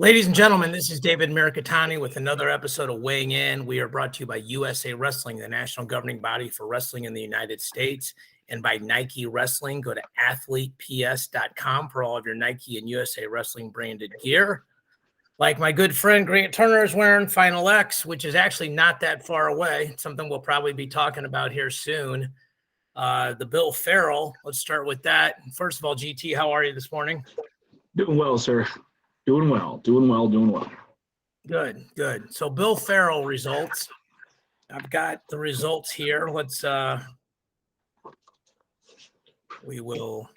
Ladies and gentlemen, this is David Mirikitani with another episode of Weighing In. We are brought to you by USA Wrestling, the national governing body for wrestling in the United States, and by Nike Wrestling. Go to athleteps.com for all of your Nike and USA Wrestling branded gear. Like my good friend Grant Turner is wearing, Final X, which is actually not that far away. It's something we'll probably be talking about here soon. The Bill Farrell, let's start with that. First of all, GT, how are you this morning? Doing well, sir. Doing well. Good. So Bill Farrell results. I've got the results here. We will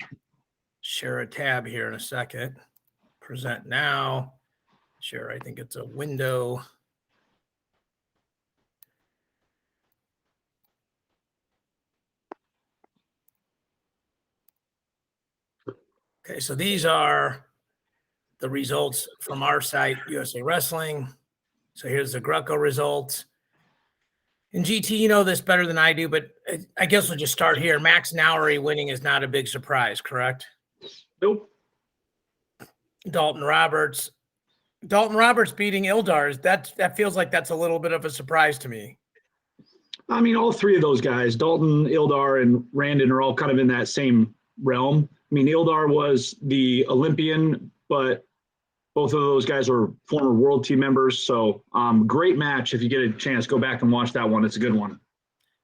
share a tab here in a second. Present now. Share, I think it's a window. Okay, so these are the results from our site, USA Wrestling. So here's the Greco results. And GT, you know this better than I do, but I guess we'll just start here. Max Nowery winning is not a big surprise, correct? Nope. Dalton Roberts beating Ildar, that feels like that's a little bit of a surprise to me. I mean, all three of those guys, Dalton, Ildar, and Randon, are all kind of in that same realm. I mean, Ildar was the Olympian, but both of those guys are former world team members. So great match. If you get a chance, go back and watch that one. It's a good one.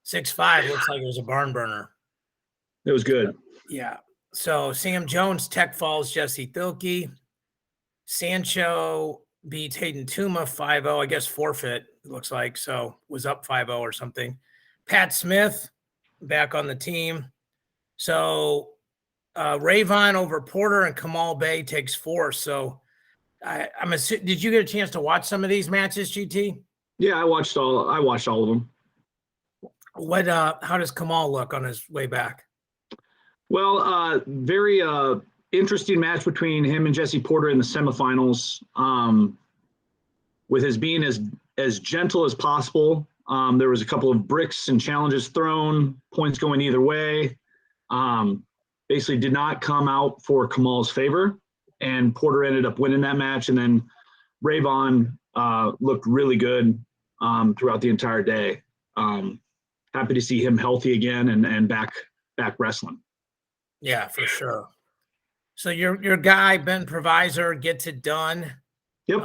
6'5", looks like it was a barn burner. It was good. Yeah. So Sam Jones tech falls Jesse Thilke. Sancho beats Hayden Tuma 5-0, I guess forfeit, it looks like. So was up 5-0 or something. Pat Smith back on the team. So Ravon over Porter and Kamal Bay takes 4. So I'm assuming, did you get a chance to watch some of these matches, GT? Yeah, I watched all of them. How does Kamal look on his way back? Well, very interesting match between him and Jesse Porter in the semifinals. With his being as gentle as possible. There was a couple of bricks and challenges thrown, points going either way. Basically did not come out for Kamal's favor, and Porter ended up winning that match. And then Ravon looked really good throughout the entire day. Happy to see him healthy again and back wrestling. Yeah, for sure. So your guy Ben Provisor gets it done. Yep.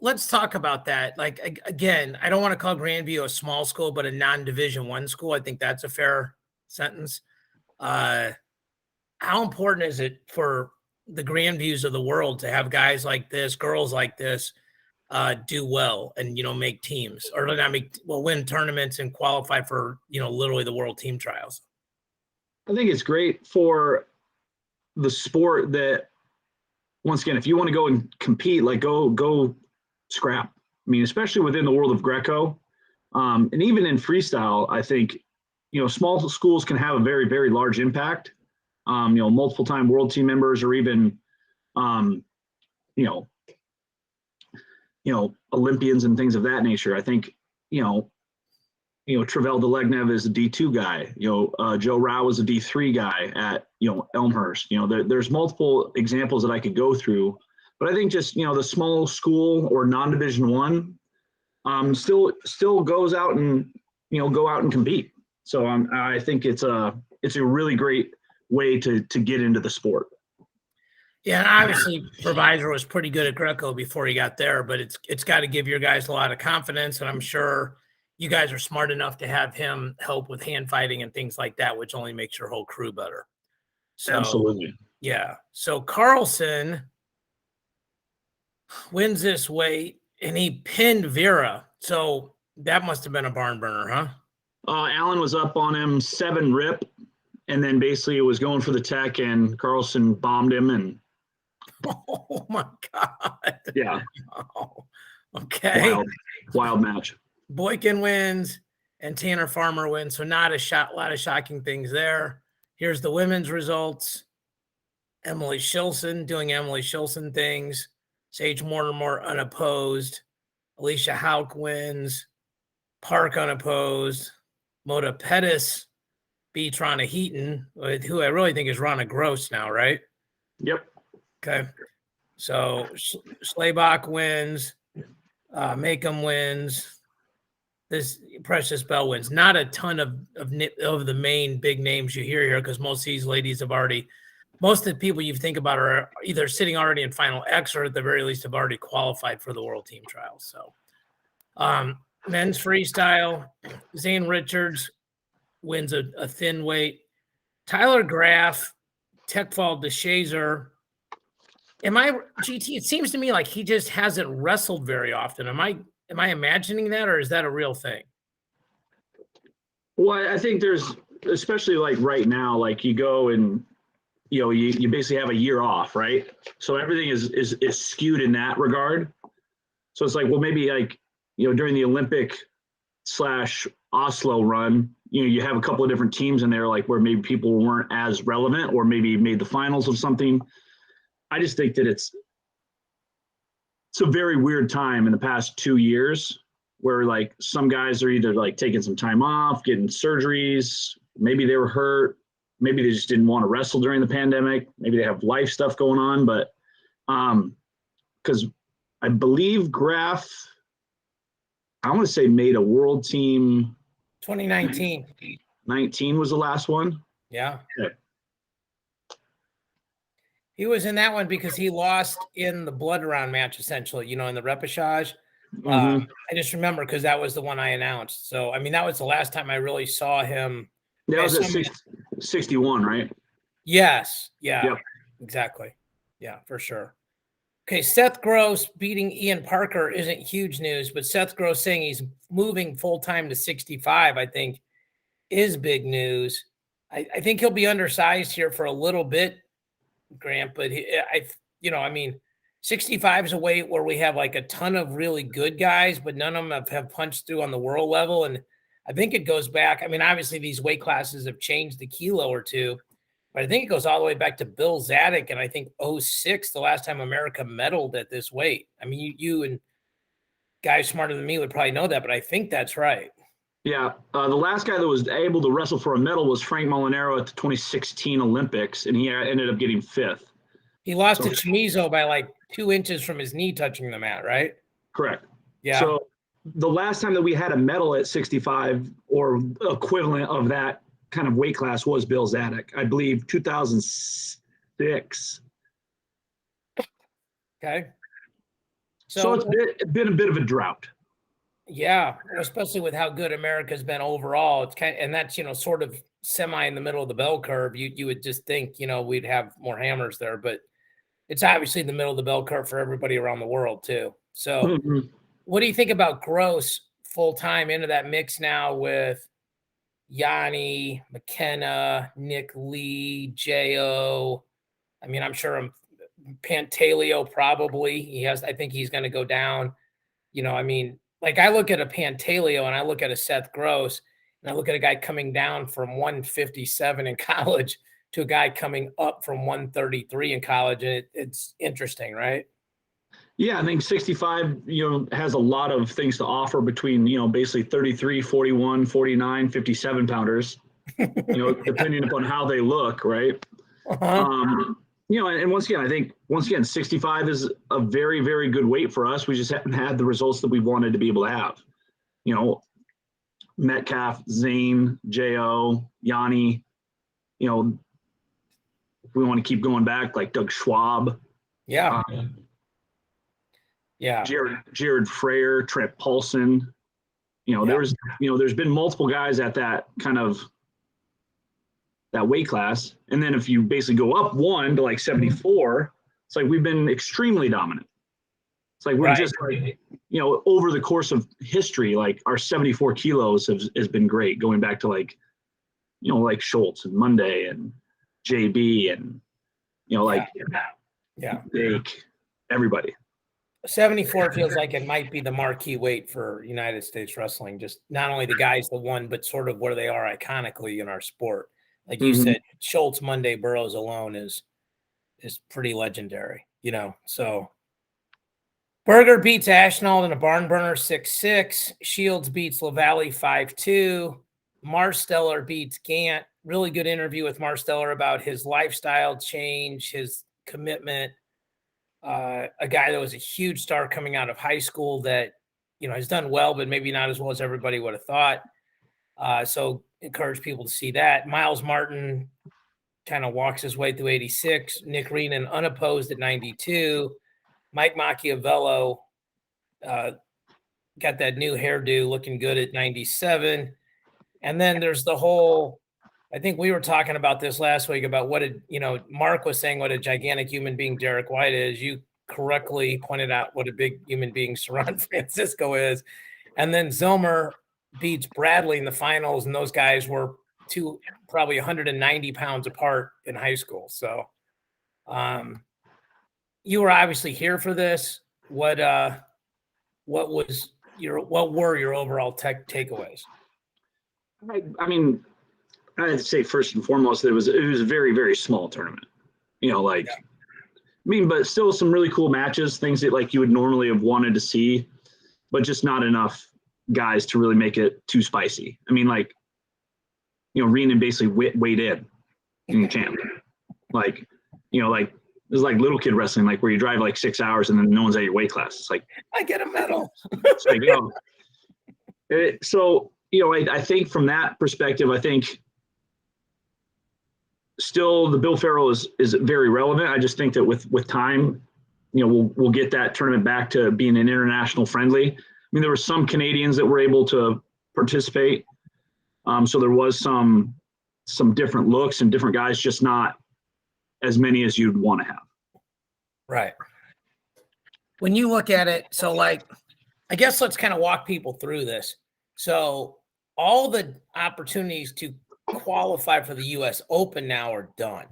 Let's talk about that. Like, again, I don't want to call Grandview a small school, but a non-Division I school. I think that's a fair sentence. How important is it for the Grandviews of the world to have guys like this, girls like this, do well and, make teams, or not win tournaments and qualify for, literally the world team trials? I think it's great for the sport that, once again, if you want to go and compete, like go scrap. I mean, especially within the world of Greco, and even in freestyle, I think, small schools can have a very, very large impact. Multiple time world team members, or even, Olympians and things of that nature. I think, Travell Delegnev is a D2 guy. Joe Rao is a D3 guy at, Elmhurst. There's multiple examples that I could go through, but I think just, the small school or non-Division I still goes out and, go out and compete. So I think it's a really great way to get into the sport. Yeah, and obviously Provisor was pretty good at Greco before he got there, but it's got to give your guys a lot of confidence, and I'm sure you guys are smart enough to have him help with hand fighting and things like that, which only makes your whole crew better. So, absolutely. Yeah. So Carlson wins this weight, and he pinned Vera. So that must have been a barn burner, huh? Allen was up on him 7 rip, and then basically it was going for the tech, and Carlson bombed him. And oh my God. Yeah. Oh, okay. Wild match. Boykin wins and Tanner Farmer wins. So not a lot of shocking things there. Here's the women's results. Emily Shilson doing Emily Shilson things. Sage Mortimer unopposed. Alicia Hauk wins. Park unopposed. Moda Pettis beats Rana Heaton, who I really think is Rana Gross now, right? Yep. Okay. So Schlabach wins, Makeham wins, this Precious Bell wins. Not a ton of the main big names you hear here, because most of these ladies have already, most of the people you think about are either sitting already in Final X or at the very least have already qualified for the World Team Trials. So men's freestyle, Zane Richards wins a thin weight. Tyler Graff, Tekfal DeShazer. GT? It seems to me like he just hasn't wrestled very often. Am I imagining that, or is that a real thing? Well, I think there's, especially like right now, like you go and you basically have a year off, right? So everything is skewed in that regard. So it's like, well, maybe like during the Olympic / Oslo run, you have a couple of different teams in there, like where maybe people weren't as relevant or maybe made the finals of something. I just think that it's a very weird time in the past 2 years where like some guys are either like taking some time off, getting surgeries, maybe they were hurt, maybe they just didn't want to wrestle during the pandemic, maybe they have life stuff going on, but because I believe Graf, I want to say made a world team 2019. 19 was the last one. Yeah. Okay. He was in that one because he lost in the blood round match, essentially, in the repechage. I just remember because that was the one I announced. So, I mean, that was the last time I really saw him. That was at 61, right? Yes. Yeah, Yep. Exactly. Yeah, for sure. Okay, Seth Gross beating Ian Parker isn't huge news, but Seth Gross saying he's moving full-time to 65, I think, is big news. I think he'll be undersized here for a little bit, Grant, but 65 is a weight where we have like a ton of really good guys, but none of them have punched through on the world level. And I think it goes back. I mean, obviously these weight classes have changed a kilo or two, but I think it goes all the way back to Bill Zadek. And I think 06, the last time America medaled at this weight. I mean, you and guys smarter than me would probably know that, but I think that's right. Yeah. The last guy that was able to wrestle for a medal was Frank Molinaro at the 2016 Olympics, and he ended up getting 5th. He lost to Chamizo by like 2 inches from his knee touching the mat, right? Correct. Yeah. So the last time that we had a medal at 65 or equivalent of that kind of weight class was Bill Zadek, I believe 2006. Okay. So it's been a bit of a drought. Yeah, especially with how good America's been overall. It's and that's sort of semi in the middle of the bell curve. You would just think we'd have more hammers there, but it's obviously in the middle of the bell curve for everybody around the world too. So, What do you think about Gross full time into that mix now with Yanni, McKenna, Nick Lee, Jo? I mean, I'm sure Pantaleo probably. I think he's going to go down. I mean, like I look at a Pantaleo and I look at a Seth Gross and I look at a guy coming down from 157 in college to a guy coming up from 133 in college. And it's interesting, right? Yeah, I think 65, has a lot of things to offer between, basically 33, 41, 49, 57 pounders, depending upon how they look, right? And once again, 65 is a very, very good weight for us. We just haven't had the results that we wanted to be able to have. Metcalf, Zane, Jo, Yanni, if we want to keep going back, like Doug Schwab. Yeah. Jared Frayer, Trent Paulson. There's been multiple guys at that kind of that weight class. And then if you basically go up one to like 74, it's like we've been extremely dominant. It's like we're just like, over the course of history, like our 74 kilos has been great, going back to like Schultz and Monday and JB and, Jake, everybody. 74 feels like it might be the marquee weight for United States wrestling. Just not only the guys that won, but sort of where they are iconically in our sport. Like you said, Schultz, Monday, Burroughs alone is pretty legendary, So Berger beats Ashnault in a barn burner 6-6. Shields beats LaValle 5-2. Marsteller beats Gant. Really good interview with Marsteller about his lifestyle change, his commitment. a guy that was a huge star coming out of high school that, has done well, but maybe not as well as everybody would have thought. So encourage people to see that. Miles Martin kind of walks his way through 86. Nick Reenan unopposed at 92. Mike Machiavello got that new hairdo looking good at 97. And then there's the whole, I think we were talking about this last week about Mark was saying what a gigantic human being Derek White is. You correctly pointed out what a big human being Saran Francisco is. And then Zilmer beats Bradley in the finals, and those guys were probably 190 pounds apart in high school. So you were obviously here for this. What were your overall takeaways? I mean, I'd say first and foremost, it was a very, very small tournament. But still some really cool matches, things that you would normally have wanted to see, but just not enough guys to really make it too spicy. I mean, Reenan basically weighed in the champ. It was like little kid wrestling, where you drive 6 hours and then no one's at your weight class. It's like, I get a medal. It's so, I think from that perspective, I think still the Bill Farrell is very relevant. I just think that with time, we'll get that tournament back to being an international friendly. I mean, there were some Canadians that were able to participate. So there was some different looks and different guys, just not as many as you'd want to have. Right. When you look at it, so I guess let's kind of walk people through this. So all the opportunities to qualify for the U.S. Open now are done.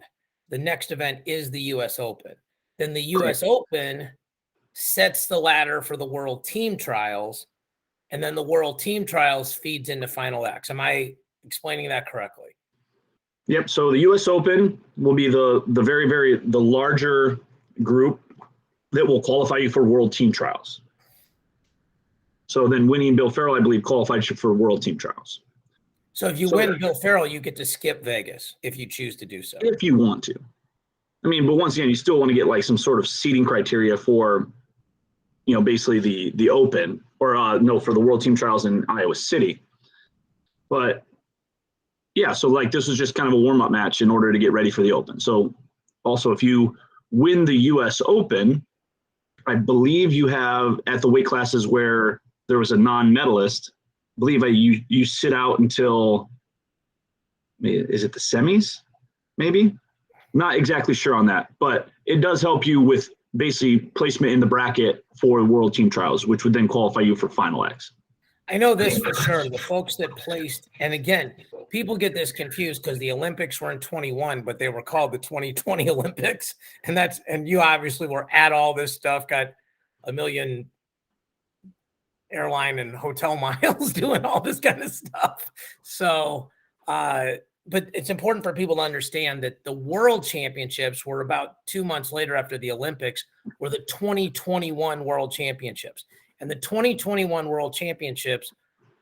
The next event is the U.S. Open. Then the U.S. Open sets the ladder for the World Team Trials, and then the World Team Trials feeds into Final X. Am I explaining that correctly? Yep. So the U.S. Open will be the very, very the larger group that will qualify you for World Team Trials. So then winning Bill Farrell, I believe, qualified you for World Team Trials. So if you win Bill Farrell, you get to skip Vegas if you choose to do so. If you want to. I mean, but once again, you still want to get some sort of seeding criteria for, basically the Open or for the World Team Trials in Iowa City. But yeah, so this was just kind of a warm-up match in order to get ready for the Open. So also if you win the U.S. Open, I believe you have at the weight classes where there was a non-medalist, I believe you sit out until, is it the semis? Maybe? Not exactly sure on that, but it does help you with basically placement in the bracket for World Team Trials, which would then qualify you for Final X. I know this for sure. The folks that placed, and again, people get this confused because the Olympics were in 21, but they were called the 2020 Olympics. And you obviously were at all this stuff, got a million airline and hotel miles doing all this kind of stuff. So, but it's important for people to understand that the World Championships were about 2 months later after the Olympics, were the 2021 World Championships. And the 2021 World Championships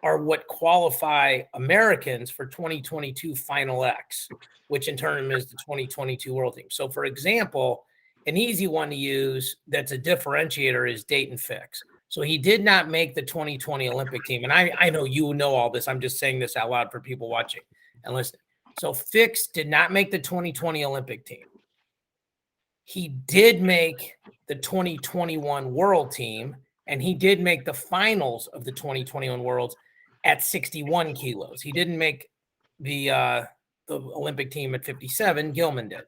are what qualify Americans for 2022 Final X, which in turn is the 2022 World Team. So, for example, an easy one to use that's a differentiator is Dayton Fix. So he did not make the 2020 Olympic team. And I know you know all this. I'm just saying this out loud for people watching and listening. So Fix did not make the 2020 Olympic team. He did make the 2021 World Team, and he did make the finals of the 2021 Worlds at 61 kilos. He didn't make the Olympic team at 57. Gilman did.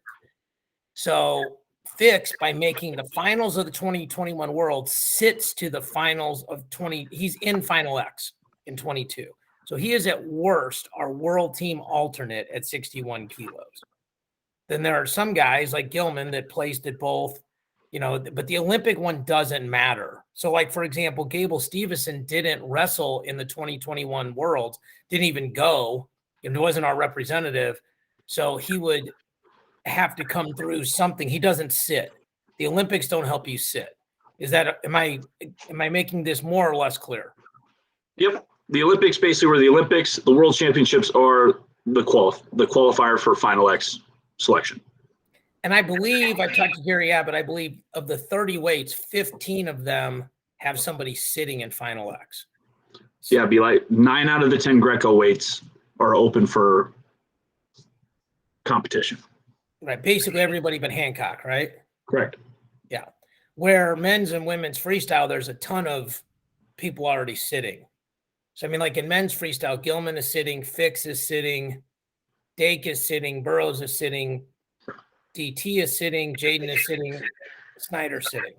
So Fix, by making the finals of the 2021 World, sits to the finals of 20. He's in Final X in 22. So he is at worst our world team alternate at 61 kilos. Then there are some guys like Gilman that placed at both, but the Olympic one doesn't matter. So for example, Gable Stevenson didn't wrestle in the 2021 Worlds, didn't even go. It wasn't our representative. So he would have to come through something. He doesn't sit. The Olympics don't help you sit. Am I making this more or less clear? Yep. The Olympics basically were the Olympics. The World Championships are the qualifier for Final X selection. And I believe I talked to Gary Abbott. I believe of the 30 weights, 15 of them have somebody sitting in Final X. So, yeah, it'd be like 9 out of the 10 Greco weights are open for competition. Right. Basically everybody but Hancock, right? Correct. Yeah. Where men's and women's freestyle, there's a ton of people already sitting. So, I mean, like in men's freestyle, Gilman is sitting, Fix is sitting, Dake is sitting, Burroughs is sitting, DT is sitting, Jaden is sitting, Snyder's sitting.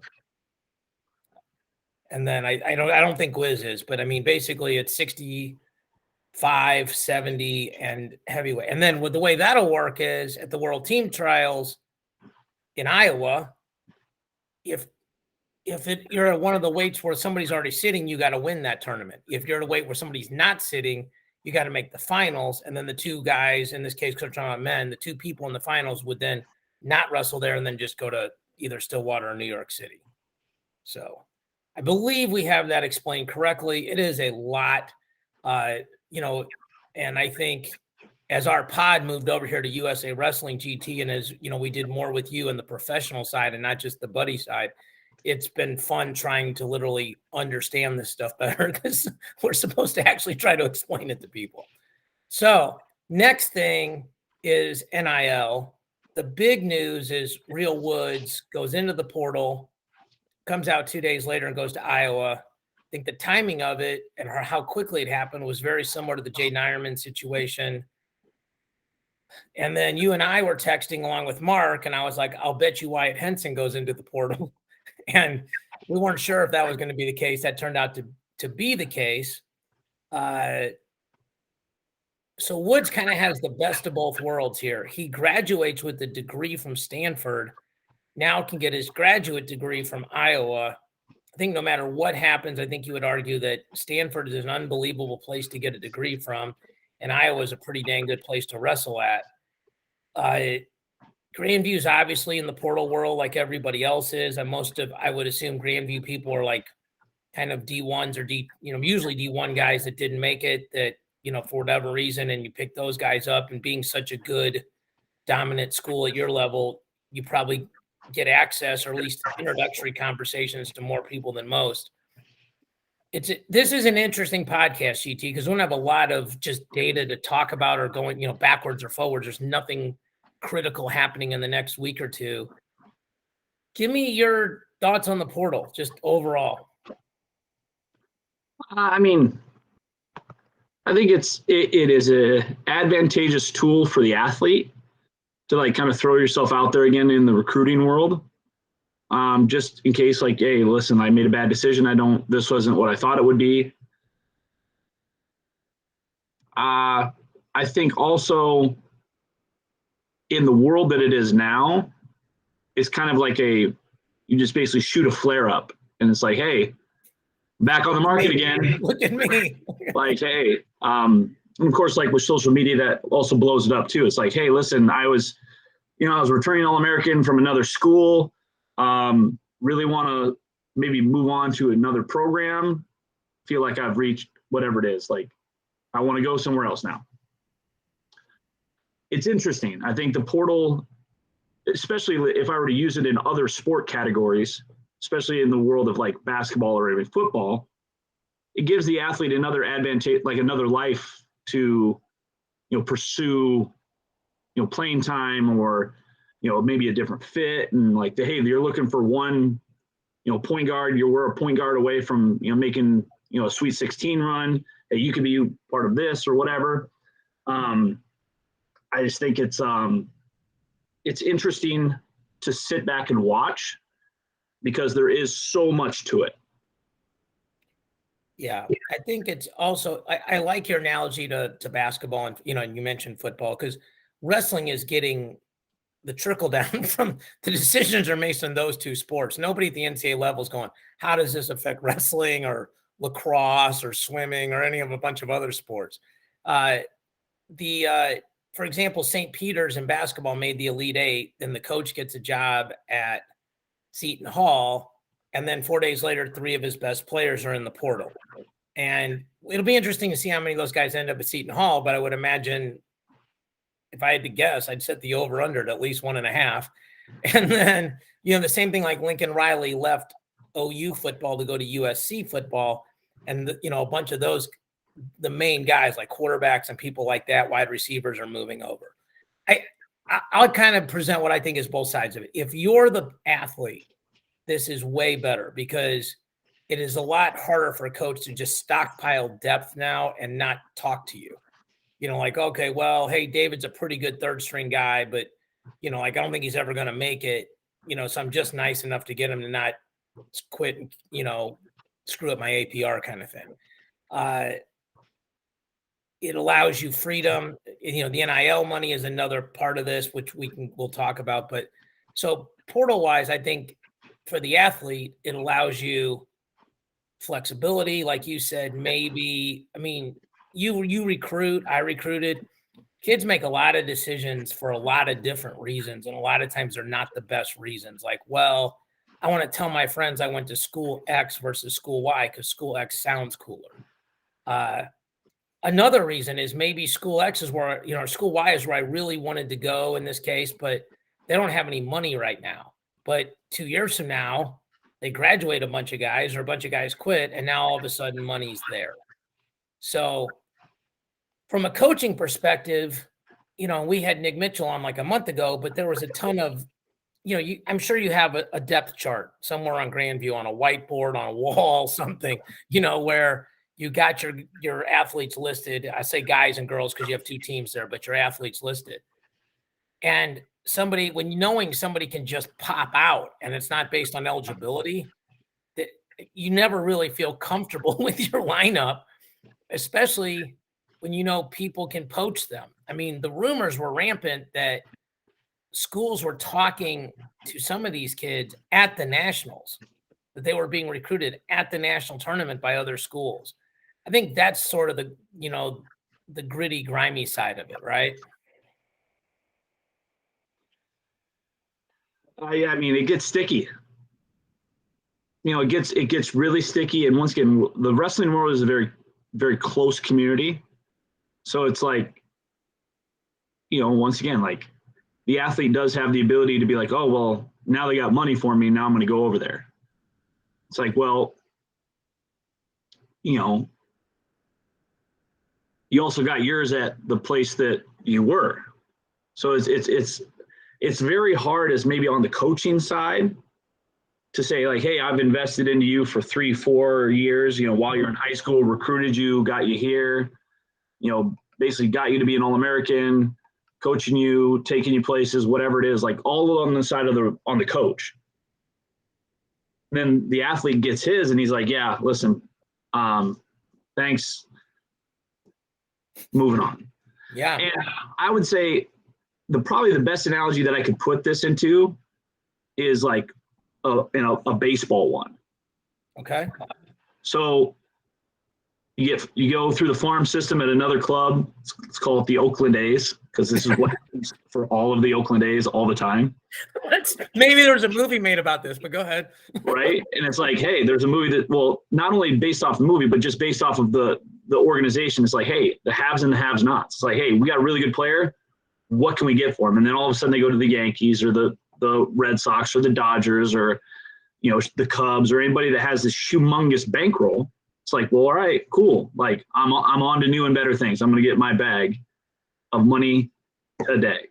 And then I don't think Wiz is, but I mean, basically it's 65, 70, and heavyweight. And then with the way that'll work is at the World Team Trials in Iowa, if you're at one of the weights where somebody's already sitting, you got to win that tournament. If you're at a weight where somebody's not sitting, you got to make the finals. And then the two guys, in this case, because we're talking about men, the two people in the finals would then not wrestle there and then just go to either Stillwater or New York City. So I believe we have that explained correctly. It is a lot, and I think as our pod moved over here to USA Wrestling GT, and as we did more with you on the professional side and not just the buddy side, it's been fun trying to literally understand this stuff better because we're supposed to actually try to explain it to people. So next thing is NIL. The big news is Real Woods goes into the portal, comes out 2 days later and goes to Iowa. I think the timing of it and how quickly it happened was very similar to the Jay Nyerman situation. And then you and I were texting along with Mark, and I was like, I'll bet you Wyatt Henson goes into the portal. And we weren't sure if that was going to be the case. That turned out to be the case. So Woods kind of has the best of both worlds here. He graduates with a degree from Stanford, now can get his graduate degree from Iowa. I think no matter what happens, I think you would argue that Stanford is an unbelievable place to get a degree from, and Iowa is a pretty dang good place to wrestle at. Grandview is obviously in the portal world like everybody else is. And I would assume Grandview people are like kind of D1s or usually D1 guys that didn't make it that, for whatever reason, and you pick those guys up, and being such a good dominant school at your level, you probably get access or at least introductory conversations to more people than most. This is an interesting podcast, GT, because we don't have a lot of just data to talk about or going, backwards or forwards. There's nothing critical happening in the next week or two. Give me your thoughts on the portal, just overall. I mean, I think it is a advantageous tool for the athlete to like kind of throw yourself out there again in the recruiting world. Just in case, like, hey, listen, I made a bad decision. This wasn't what I thought it would be. I think also in the world that it is now, it's kind of like you just basically shoot a flare up and it's like, hey, back on the market again. Look at me. Like, hey, and of course, like with social media, that also blows it up too. It's like, hey, listen, I was returning All-American from another school. Really want to maybe move on to another program. Feel like I've reached whatever it is. Like, I want to go somewhere else now. It's interesting. I think the portal, especially if I were to use it in other sport categories, especially in the world of like basketball or even football, it gives the athlete another advantage, like another life to, pursue, playing time or, maybe a different fit. And like, hey, you're looking for one, point guard, we're a point guard away from, making, a Sweet 16 run. Hey, you could be part of this or whatever. I just think it's interesting to sit back and watch because there is so much to it. Yeah, I think it's also, I like your analogy to basketball and, you mentioned football because wrestling is getting the trickle down from the decisions are made in those two sports. Nobody at the NCAA level is going, how does this affect wrestling or lacrosse or swimming or any of a bunch of other sports? For example, St. Peter's in basketball made the Elite Eight, then the coach gets a job at Seton Hall, and then 4 days later, 3 of his best players are in the portal. And it'll be interesting to see how many of those guys end up at Seton Hall, but I would imagine if I had to guess, I'd set the over-under at least 1.5. And then, the same thing, like Lincoln Riley left OU football to go to USC football. And, a bunch of those, the main guys like quarterbacks and people like that, wide receivers, are moving over. I'll kind of present what I think is both sides of it. If you're the athlete, this is way better because it is a lot harder for a coach to just stockpile depth now and not talk to you. Like, okay, well, hey, David's a pretty good third string guy, but, like, I don't think he's ever going to make it, so I'm just nice enough to get him to not quit and, screw up my APR kind of thing. It allows you freedom. The NIL money is another part of this, which we'll talk about. But so portal wise, I think for the athlete, it allows you flexibility. Like you said, maybe, you recruit, I recruited. Kids make a lot of decisions for a lot of different reasons. And a lot of times they're not the best reasons. Like, well, I want to tell my friends I went to school X versus school Y because school X sounds cooler. Another reason is maybe school X is where, school Y is where I really wanted to go in this case, but they don't have any money right now. But 2 years from now, they graduate a bunch of guys or a bunch of guys quit, and now all of a sudden money's there. So from a coaching perspective, we had Nick Mitchell on like a month ago, but there was a ton of, I'm sure you have a depth chart somewhere on Grandview on a whiteboard, on a wall, something, where you got your athletes listed. I say guys and girls because you have two teams there, but your athletes listed. And knowing somebody can just pop out and it's not based on eligibility, that you never really feel comfortable with your lineup, especially when people can poach them. The rumors were rampant that schools were talking to some of these kids at the nationals, that they were being recruited at the national tournament by other schools. I think that's sort of the gritty, grimy side of it, right? It gets sticky. It gets really sticky. And once again, the wrestling world is a very, very close community. So it's like, once again, like the athlete does have the ability to be like, oh, well, now they got money for me. Now I'm going to go over there. It's like, well, you also got yours at the place that you were. So it's very hard as maybe on the coaching side to say like, hey, I've invested into you for 3-4 years, while you're in high school, recruited you, got you here, basically got you to be an All-American, coaching you, taking you places, whatever it is, like all on the side of on the coach. Then the athlete gets his and he's like, yeah, listen, thanks. Moving on. Yeah. And I would say probably the best analogy that I could put this into is like a baseball one. Okay. So you go through the farm system at another club. Let's call it the Oakland A's because this is what happens for all of the Oakland A's all the time. Maybe there was a movie made about this, but go ahead. Right. And it's like, hey, there's a movie that, well, not only based off the movie, but just based off of the organization. It's like, hey, the haves and the have nots. It's like, hey, we got a really good player. What can we get for him? And then all of a sudden they go to the Yankees or the Red Sox or the Dodgers or, the Cubs or anybody that has this humongous bankroll. It's like, well, all right, cool. Like I'm on to new and better things. I'm going to get my bag of money a day.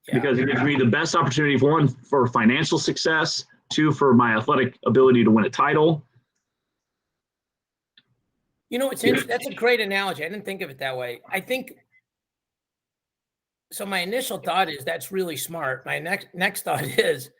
Yeah. Because it gives me the best opportunity for financial success, 2, for my athletic ability to win a title. That's a great analogy. I didn't think of it that way. I think so. My initial thought is that's really smart. My next thought is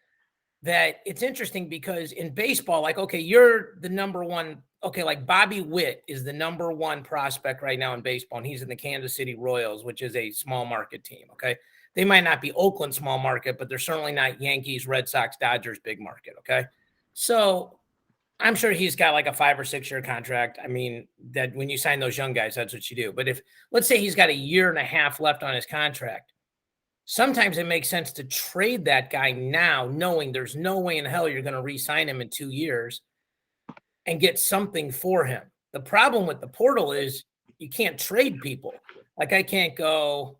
that it's interesting because in baseball, like, okay, you're the number one. Okay, like Bobby Witt is the number one prospect right now in baseball, and he's in the Kansas City Royals, which is a small market team. Okay. They might not be Oakland small market, but they're certainly not Yankees, Red Sox, Dodgers big market. Okay. So I'm sure he's got like a 5 or 6 year contract. That when you sign those young guys, that's what you do. But if, let's say he's got 1.5 years left on his contract, sometimes it makes sense to trade that guy now, knowing there's no way in hell you're going to re-sign him in 2 years and get something for him. The problem with the portal is you can't trade people. Like I can't go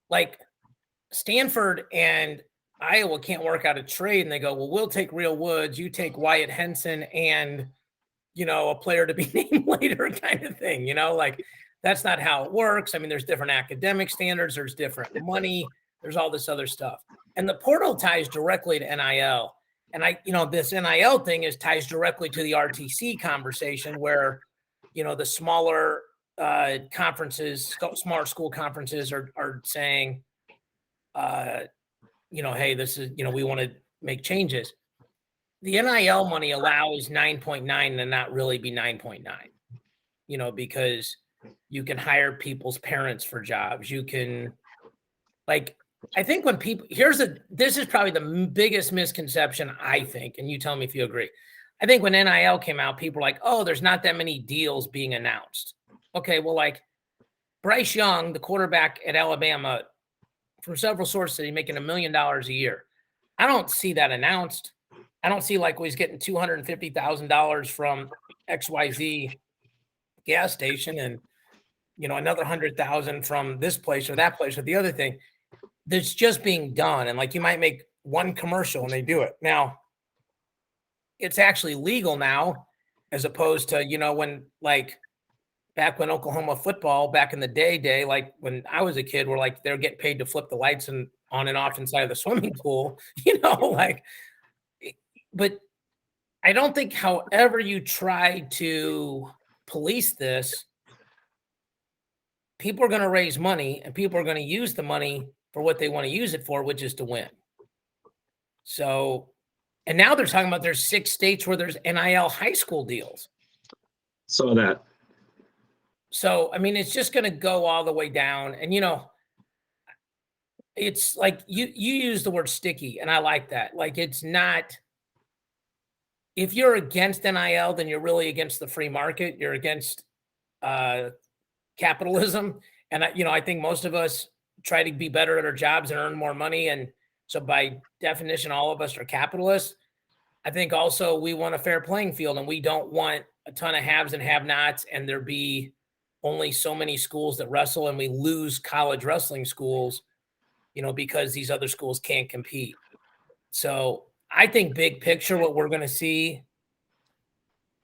like Stanford and Iowa can't work out a trade, and they go, well, we'll take Real Woods, you take Wyatt Henson, and a player to be named later kind of thing, like that's not how it works. I mean, there's different academic standards, there's different money, there's all this other stuff. And the portal ties directly to NIL. And this NIL thing ties directly to the RTC conversation where, the smaller conferences, smaller school conferences are saying, hey, this is, we want to make changes. The NIL money allows 9.9 to not really be 9.9, because you can hire people's parents for jobs. You can, I think when people, this is probably the biggest misconception, I think, and you tell me if you agree. I think when NIL came out, people were like, oh, there's not that many deals being announced. Okay, well, Bryce Young, the quarterback at Alabama, from several sources, he's making $1 million a year. I don't see that announced. I don't see he's getting $250,000 from XYZ gas station and, another 100,000 from this place or that place or the other thing. That's just being done. And you might make one commercial and they do it. Now, it's actually legal now, as opposed to, when back when Oklahoma football, back in the day, when I was a kid, were they're getting paid to flip the lights on and off inside of the swimming pool, but I don't think however you try to police this, people are going to raise money and people are going to use the money for what they want to use it for, which is to win. So, and now they're talking about there's 6 states where there's NIL high school deals. Saw that. So, I mean, it's just going to go all the way down. And, it's you use the word sticky, and I like that. It's not, if you're against NIL, then you're really against the free market. You're against capitalism. And, I think most of us try to be better at our jobs and earn more money. And so by definition, all of us are capitalists. I think also we want a fair playing field, and we don't want a ton of haves and have-nots, and there be only so many schools that wrestle, and we lose college wrestling schools, because these other schools can't compete. So I think big picture, what we're going to see,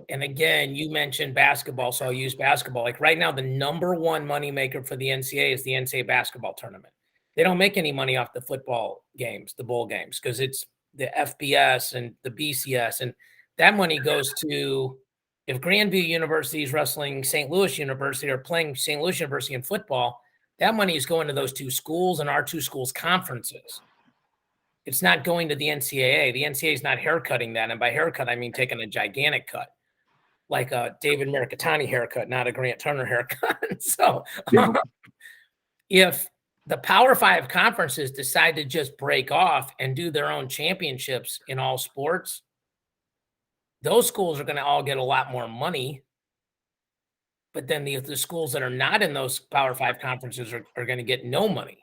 and again, you mentioned basketball, so I'll use basketball. Right now, the number one moneymaker for the NCAA is the NCAA basketball tournament. They don't make any money off the football games, the bowl games, because it's the FBS and the BCS, and that money goes to, if Grandview University is wrestling St. Louis University or playing St. Louis University in football, that money is going to those 2 schools and our 2 schools' conferences. It's not going to the NCAA. The NCAA is not haircutting that. And by haircut, I mean taking a gigantic cut, like a David Mirikitani haircut, not a Grant Turner haircut. So if the Power 5 conferences decide to just break off and do their own championships in all sports, those schools are going to all get a lot more money. But then the schools that are not in those Power 5 conferences are going to get no money.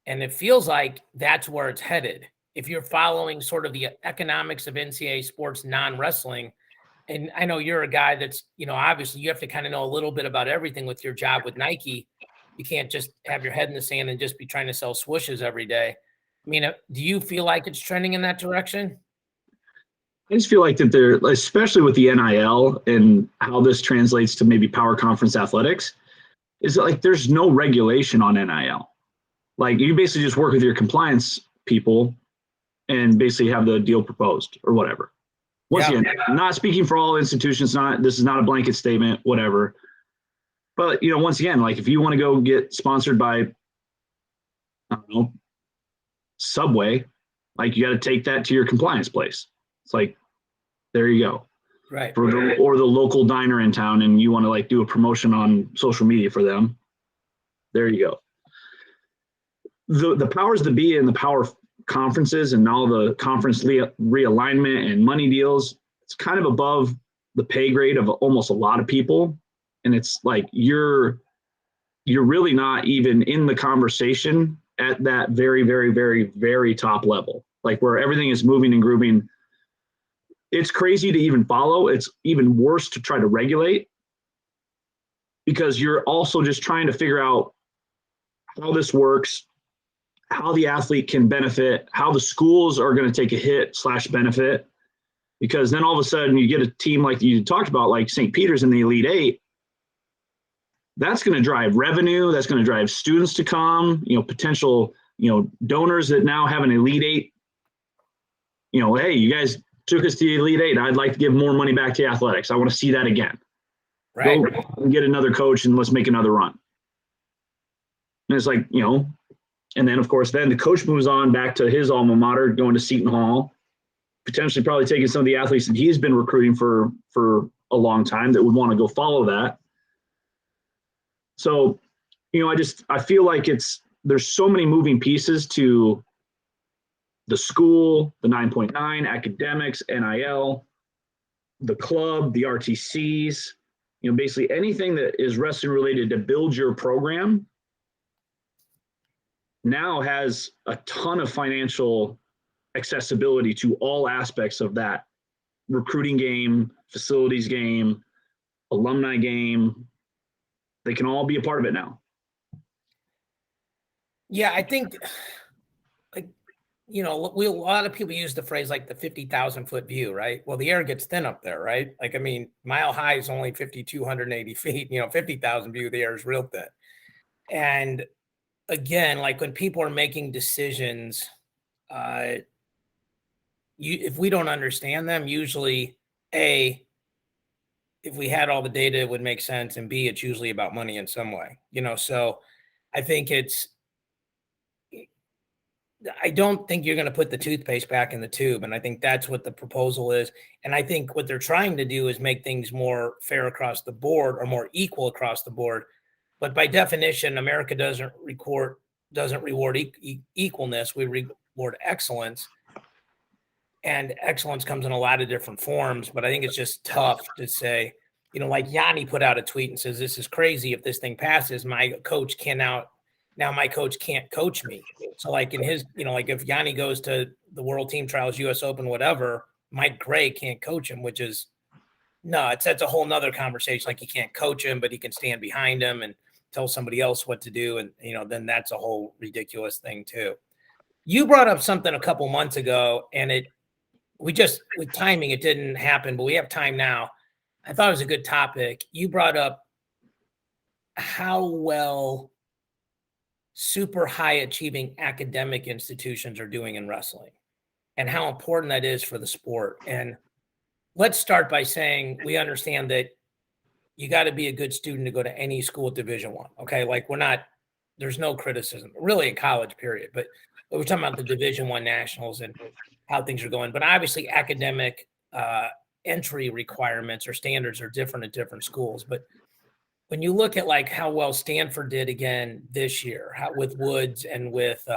And it feels like that's where it's headed. If you're following sort of the economics of NCAA sports, non-wrestling, and I know you're a guy that's, obviously you have to kind of know a little bit about everything with your job with Nike. You can't just have your head in the sand and just be trying to sell swooshes every day. I mean, do you feel like it's trending in that direction? I just feel like that they're, especially with the NIL and how this translates to maybe power conference athletics, is there's no regulation on NIL. You basically just work with your compliance people and basically have the deal proposed or whatever. Once again, not speaking for all institutions, this is not a blanket statement, whatever. But, once again, if you want to go get sponsored by, I don't know, Subway, you got to take that to your compliance place. It's there you go. Right. Or the local diner in town, and you want to do a promotion on social media for them. There you go. The powers that be in the power conferences and all the conference realignment and money deals, it's kind of above the pay grade of almost a lot of people. And it's you're really not even in the conversation at that very, very, very, very top level, where everything is moving and grooving. It's crazy to even follow. It's even worse to try to regulate, because you're also just trying to figure out how this works, how the athlete can benefit, how the schools are going to take a hit / benefit, because then all of a sudden you get a team like you talked about, like St. Peter's in the Elite Eight. That's going to drive revenue. That's going to drive students to come, potential, donors that now have an Elite Eight. Hey, you guys took us to the Elite Eight. I'd like to give more money back to athletics. I want to see that again. Right. Go and get another coach and let's make another run. And it's like, and then of course, then the coach moves on back to his alma mater, going to Seton Hall, potentially probably taking some of the athletes that he's been recruiting for a long time that would want to go follow that. So, I feel like there's so many moving pieces to the school, the 9.9, academics, NIL, the club, the RTCs, basically anything that is wrestling related to build your program now has a ton of financial accessibility to all aspects of that recruiting game, facilities game, alumni game. They can all be a part of it now. Yeah, I think, a lot of people use the phrase like the 50,000 foot view, right? Well, the air gets thin up there, right? Mile high is only 5,280 feet, 50,000 view, the air is real thin. And again, like when people are making decisions, if we don't understand them, usually A, if we had all the data, it would make sense. And B, it's usually about money in some way, so I think I don't think you're going to put the toothpaste back in the tube. And I think that's what the proposal is. And I think what they're trying to do is make things more fair across the board or more equal across the board. But by definition, America doesn't reward equalness. We reward excellence. And excellence comes in a lot of different forms. But I think it's just tough to say, like Yanni put out a tweet and says, this is crazy. If this thing passes, my coach can't coach me. So like in his, like if Yanni goes to the World Team Trials, US Open, whatever, Mike Gray can't coach him, which is nuts. That's a whole nother conversation. Like he can't coach him, but he can stand behind him and tell somebody else what to do. And, then that's a whole ridiculous thing too. You brought up something a couple months ago and with timing, it didn't happen, but we have time now. I thought it was a good topic. You brought up how well super high achieving academic institutions are doing in wrestling and how important that is for the sport. And let's start by saying we understand that you got to be a good student to go to any school at Division I. Okay. Like there's no criticism really in college period, but we're talking about the Division I nationals and how things are going. But obviously academic entry requirements or standards are different at different schools. But when you look at like how well Stanford did again this year, with Woods and with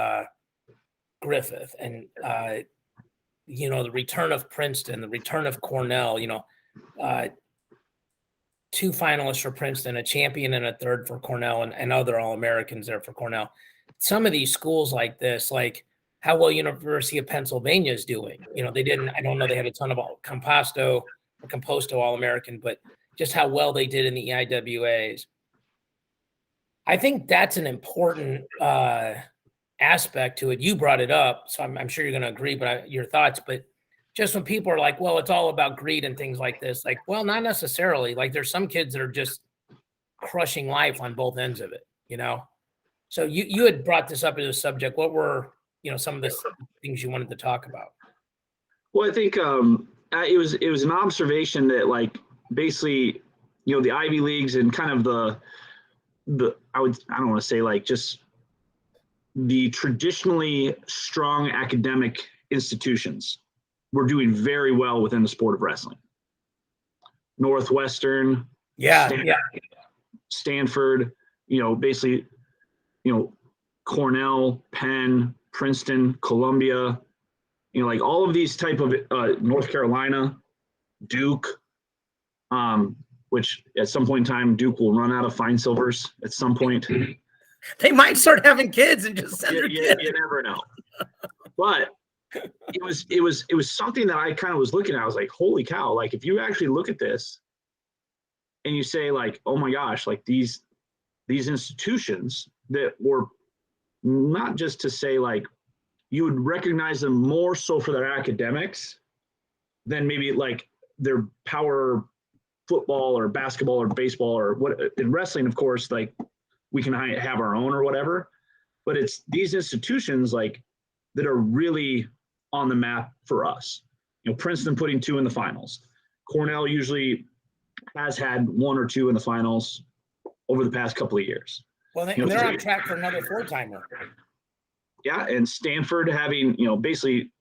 Griffith and, the return of Princeton, the return of Cornell, 2 finalists for Princeton, a champion and a third for Cornell and other All-Americans there for Cornell. Some of these schools like this, like how well University of Pennsylvania is doing, I don't know, they had a ton of Composto All-American, but just how well they did in the EIWAs. I think that's an important aspect to it. You brought it up, so I'm sure you're going to agree, but your thoughts. But just when people are like, well, it's all about greed and things like this, like, well, not necessarily. Like there's some kids that are just crushing life on both ends of it, So you had brought this up as a subject. What were, some of the things you wanted to talk about? Well, I think it was an observation that like, basically, the Ivy Leagues and kind of I don't want to say like just the traditionally strong academic institutions were doing very well within the sport of wrestling. Northwestern, Stanford, basically, Cornell, Penn, Princeton, Columbia, like all of these type of North Carolina, Duke, which at some point in time, Duke will run out of fine silvers at some point. They might start having kids and just send their kids. You never know. But it was something that I kind of was looking at. I was like, holy cow, like if you actually look at this and you say like, oh my gosh, like these institutions that were not just to say like you would recognize them more so for their academics than maybe like their power football or basketball or baseball or what. In wrestling, of course, like we can have our own or whatever, but it's these institutions like that are really on the map for us. You know, Princeton putting 2 in the finals. Cornell usually has had 1 or 2 in the finals over the past couple of years. Well, they're on track for another 4-timer. Yeah, and Stanford having, basically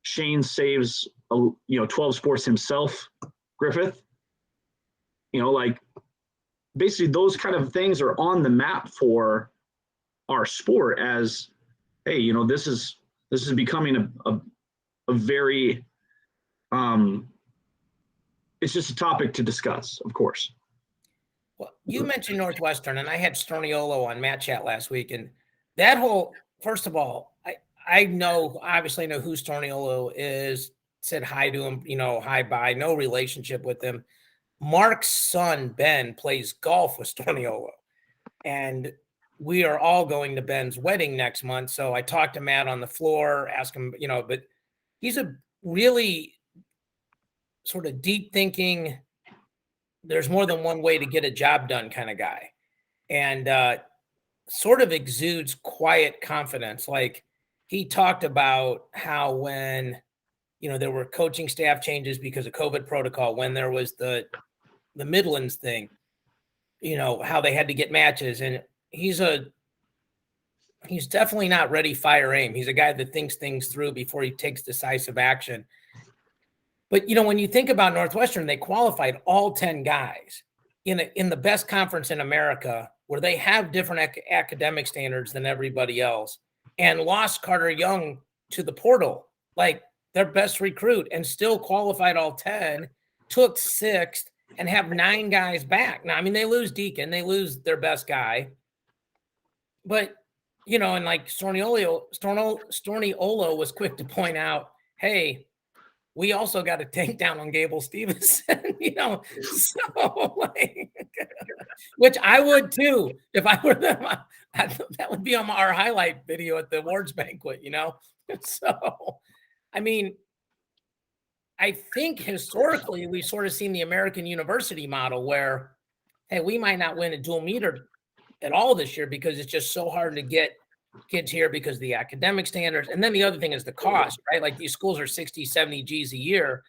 Shane saves, 12 sports himself, Griffith. Like basically those kind of things are on the map for our sport as, hey, this is becoming a very, it's just a topic to discuss, of course. Well, you mentioned Northwestern, and I had Storniolo on Matt Chat last week, and that whole, first of all, I obviously know who Storniolo is, said hi to him, hi, bye, no relationship with him. Mark's son, Ben, plays golf with Storniolo, and we are all going to Ben's wedding next month. So I talked to Matt on the floor, asked him, but he's a really sort of deep thinking, there's more than one way to get a job done kind of guy, and sort of exudes quiet confidence. Like he talked about how when, there were coaching staff changes because of COVID protocol, when there was the Midlands thing, how they had to get matches. And he's definitely not ready, fire, aim. He's a guy that thinks things through before he takes decisive action. But, when you think about Northwestern, they qualified all 10 guys in the best conference in America, where they have different academic standards than everybody else, and lost Carter Young to the portal, like their best recruit, and still qualified all 10, took 6th, and have 9 guys back. Now, I mean, they lose Deacon, they lose their best guy. But, and like Storniolo was quick to point out, hey, we also got a tank down on Gable Stevenson, so like, which I would too if I were them. That would be on our highlight video at the awards banquet, So, I mean, I think historically we've sort of seen the American university model where, hey, we might not win a dual meter at all this year because it's just so hard to get kids here because of the academic standards. And then the other thing is the cost, right? Like these schools are 60, 70 G's a year.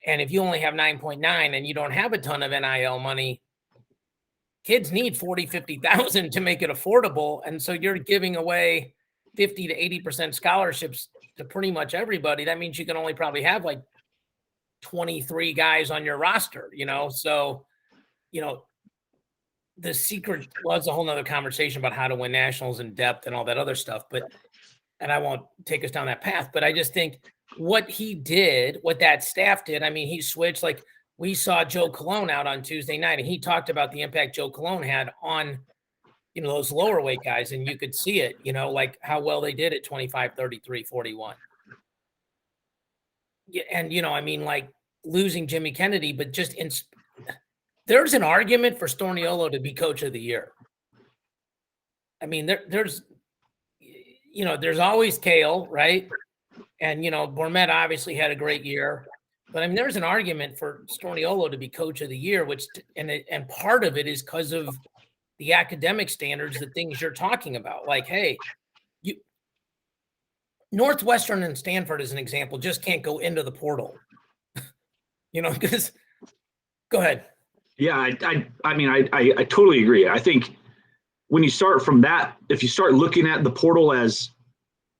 And if you only have 9.9 and you don't have a ton of NIL money, kids need 40, 50,000 to make it affordable. And so you're giving away 50 to 80% scholarships to pretty much everybody. That means you can only probably have like 23 guys on your roster, So, the secret was a whole nother conversation about how to win nationals in depth and all that other stuff. And I won't take us down that path, but I just think what he did, what that staff did, I mean, he switched. Like we saw Joe Colon out on Tuesday night, and he talked about the impact Joe Colon had on, those lower weight guys. And you could see it, like how well they did at 25, 33, 41. Yeah. And, I mean, like losing Jimmy Kennedy, but just there's an argument for Storniolo to be coach of the year. I mean, there's always Kale, right? And, Bourmet obviously had a great year. But I mean, there's an argument for Storniolo to be coach of the year, and part of it is because of the academic standards, the things you're talking about. Like, hey, Northwestern and Stanford, as an example, just can't go into the portal. Because go ahead. Yeah, I mean, I totally agree. I think when you start from that, if you start looking at the portal as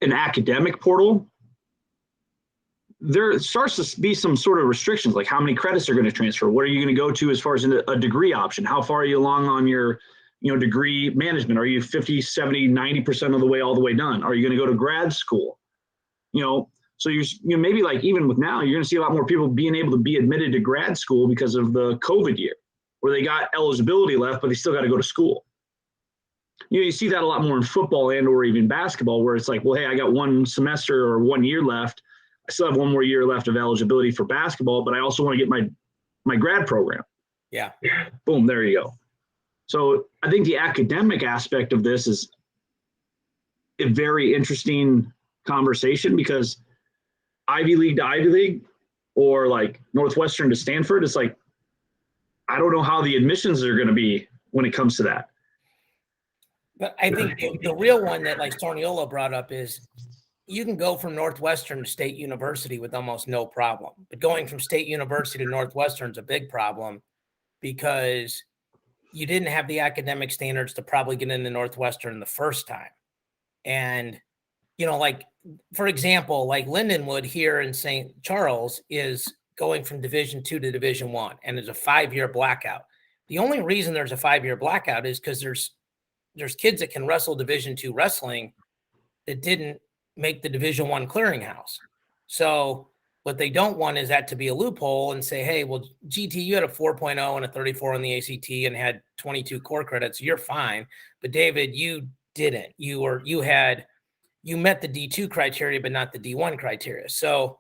an academic portal, there starts to be some sort of restrictions, like how many credits are going to transfer. What are you going to go to as far as a degree option? How far are you along on your, degree management? Are you 50, 70, 90% of the way, all the way done? Are you going to go to grad school? So you're maybe like even with now, you're going to see a lot more people being able to be admitted to grad school because of the COVID year, where they got eligibility left, but they still got to go to school. You see that a lot more in football and or even basketball, where it's like, well, hey, I got 1 semester or 1 year left. I still have 1 more year left of eligibility for basketball, but I also want to get my grad program. Yeah. Boom, there you go. So I think the academic aspect of this is a very interesting conversation because Ivy League to Ivy League or like Northwestern to Stanford, it's like, I don't know how the admissions are going to be when it comes to that. But I think the real one that like Sorniolo brought up is you can go from Northwestern to State University with almost no problem. But going from State University to Northwestern is a big problem because you didn't have the academic standards to probably get into Northwestern the first time. And, you know, like, for example, like Lindenwood here in St. Charles is going from Division II to Division I, and there's a 5-year blackout. The only reason there's a 5-year blackout is because there's kids that can wrestle Division II wrestling that didn't make the Division I clearinghouse. So what they don't want is that to be a loophole and say, hey, well, GT, you had a 4.0 and a 34 on the ACT and had 22 core credits. You're fine. But David, you didn't. You met the D2 criteria, but not the D1 criteria. So,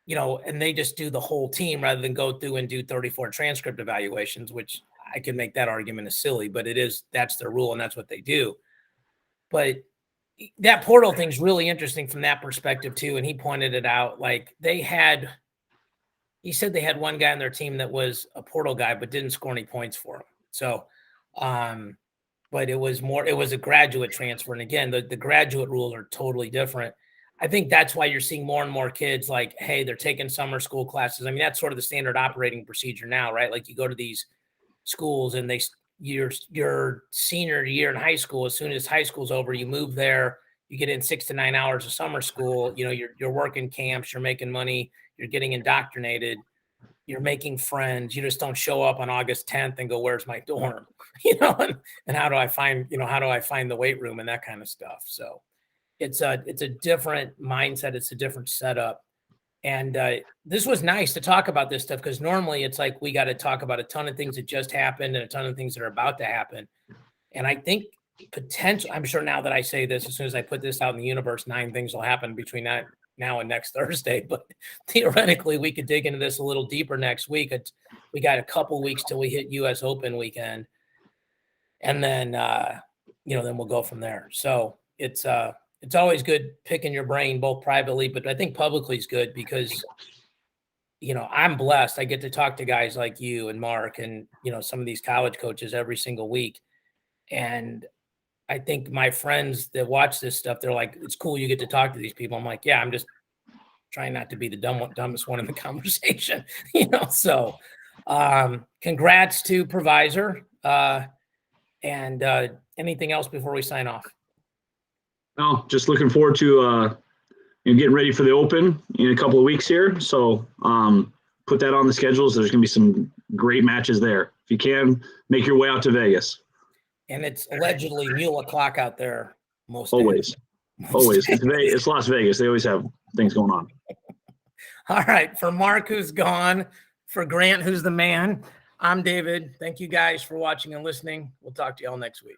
you know, and they just do the whole team rather than go through and do 34 transcript evaluations, which I can make that argument is silly, but that's their rule and that's what they do. But that portal thing's really interesting from that perspective too. And he pointed it out. Like he said they had one guy on their team that was a portal guy, but didn't score any points for him. So, but it was a graduate transfer. And again, the graduate rules are totally different. I think that's why you're seeing more and more kids like, hey, they're taking summer school classes. I mean, that's sort of the standard operating procedure now, right? Like you go to these schools and your senior year in high school, as soon as high school's over, you move there, you get in 6 to 9 hours of summer school, you know, you're working camps, you're making money, you're getting indoctrinated, you're making friends. You just don't show up on August 10th and go, where's my dorm? You know, and how do I find the weight room and that kind of stuff. So it's a different mindset. It's a different setup. And this was nice to talk about this stuff because normally it's like we got to talk about a ton of things that just happened and a ton of things that are about to happen. And I think I'm sure now that I say this, as soon as I put this out in the universe, 9 things will happen between now and next Thursday. But theoretically, we could dig into this a little deeper next week. We got a couple weeks till we hit U.S. Open weekend. And then, then we'll go from there. So it's always good picking your brain, both privately, but I think publicly is good because, you know, I'm blessed. I get to talk to guys like you and Mark and, you know, some of these college coaches every single week. And I think my friends that watch this stuff, they're like, it's cool you get to talk to these people. I'm like, yeah, I'm just trying not to be the dumbest one in the conversation, you know? So congrats to Provisor. And anything else before we sign off? No, just looking forward to getting ready for the Open in a couple of weeks here. So put that on the schedules. There's going to be some great matches there. If you can, make your way out to Vegas. And it's allegedly mule o'clock out there most always. days. Always. It's Las Vegas. They always have things going on. All right. For Mark, who's gone, for Grant, who's the man, I'm David. Thank you guys for watching and listening. We'll talk to you all next week.